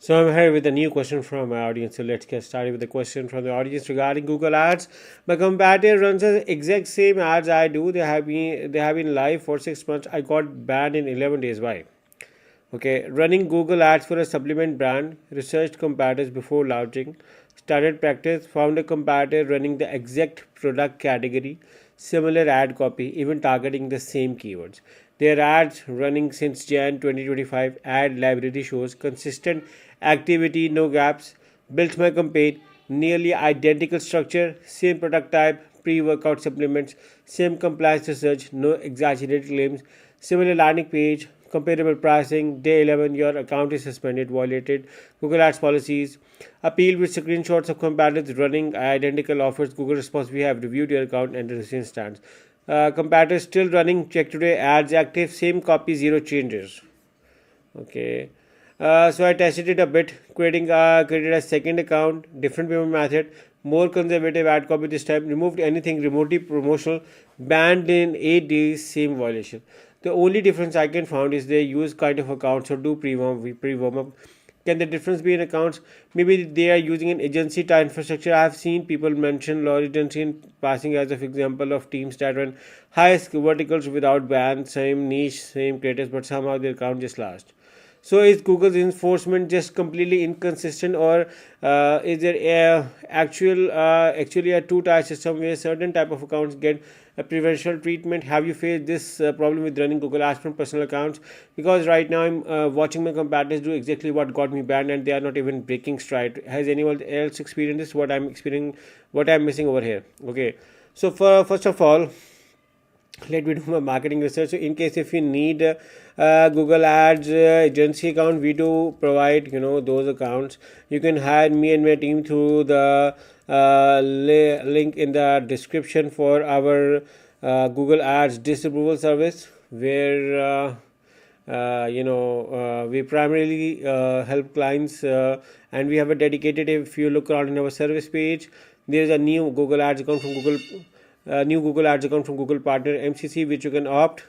So I'm here with a new question from my audience. So let's get started with the question from the audience regarding Google Ads. My competitor runs the exact same ads I do. They have been live for 6 months. I got banned in 11 days. Why? Okay, running Google Ads for a supplement brand, researched competitors before launching, started practice, found a competitor running the exact product category, similar ad copy, even targeting the same keywords. Their ads running since Jan 2025, ad library shows consistent activity, no gaps, built my campaign, nearly identical structure, same product type, pre workout supplements, same compliance research, no exaggerated claims, similar landing page, comparable pricing. Day 11, your account is suspended, violated Google Ads policies. Appeal with screenshots of competitors running identical offers. Google response: we have reviewed your account and the decision stands. Competitors still running. Check today. Ads active. Same copy. Zero changes. Okay. So I tested it a bit, created a second account, different payment method, more conservative ad copy this time, removed anything remotely promotional, banned in 8 days, same violation. The only difference I can find is they use kind of accounts or do pre-warm up. Can the difference be in accounts? Maybe they are using an agency type infrastructure. I have seen people mention law agency in passing as of example of teams that run high verticals without ban, same niche, same creators, but somehow their account just last. So is Google's enforcement just completely inconsistent, or is there actually a two-tier system where certain type of accounts get a preferential treatment? Have you faced this problem with running Google Ads from personal accounts? Because right now I'm watching my competitors do exactly what got me banned, and they are not even breaking stride. Has anyone else experienced this? What I'm experiencing, what I'm missing over here? Okay, so first of all, let me do my marketing research. So in case if you need Google Ads agency account, we do provide those accounts. You can hire me and my team through the link in the description for our Google Ads disapproval service, where we primarily help clients, and we have a dedicated, if you look around in our service page, there is a new Google Ads account from Google Partner MCC, which you can opt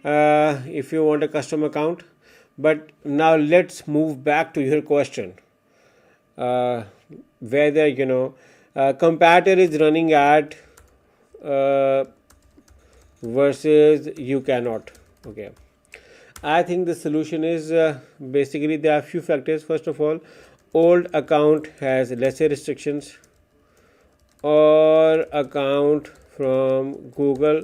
if you want a custom account. But now let's move back to your question, uh, whether competitor is running ad uh, versus you cannot. Okay, I think the solution is basically there are a few factors. First of all, old account has lesser restrictions, or account from Google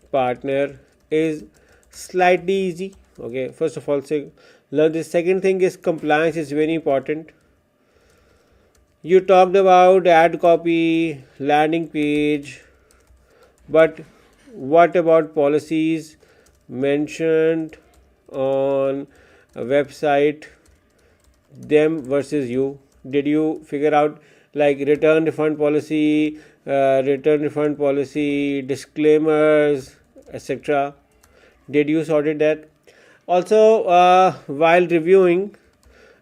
Partner is slightly easy. Okay, first of all, say learn this. Second thing is compliance is very important. You talked about ad copy, landing page, but what about policies mentioned on a website, them versus you? Did you figure out, like, return refund policy, disclaimers, etc.? Did you sorted that? Also, while reviewing,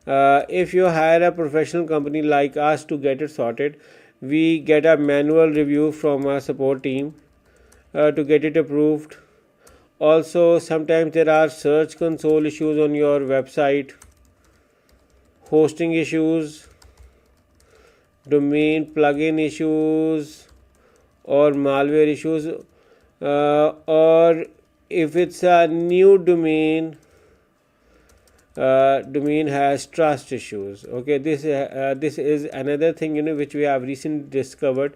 if you hire a professional company like us to get it sorted, we get a manual review from our support team to get it approved. Also, sometimes there are search console issues on your website, hosting issues, domain plugin issues, or malware issues, or if it's a new domain has trust issues. Okay, this is another thing which we have recently discovered,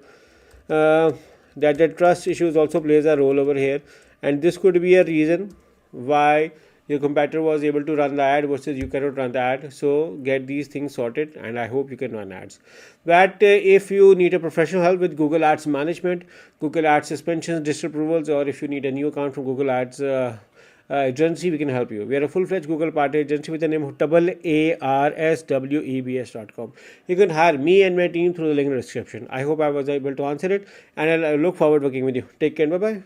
uh, that the trust issues also plays a role over here, and this could be a reason why your competitor was able to run the ad versus you cannot run the ad. So get these things sorted, and I hope you can run ads. But if you need a professional help with Google Ads management, Google Ads suspensions, disapprovals, or if you need a new account from Google Ads agency, we can help you. We are a full-fledged Google Partner agency with the name of ARSWEBS.com. You can hire me and my team through the link in the description. I hope I was able to answer it, and I'll look forward to working with you. Take care. Bye bye.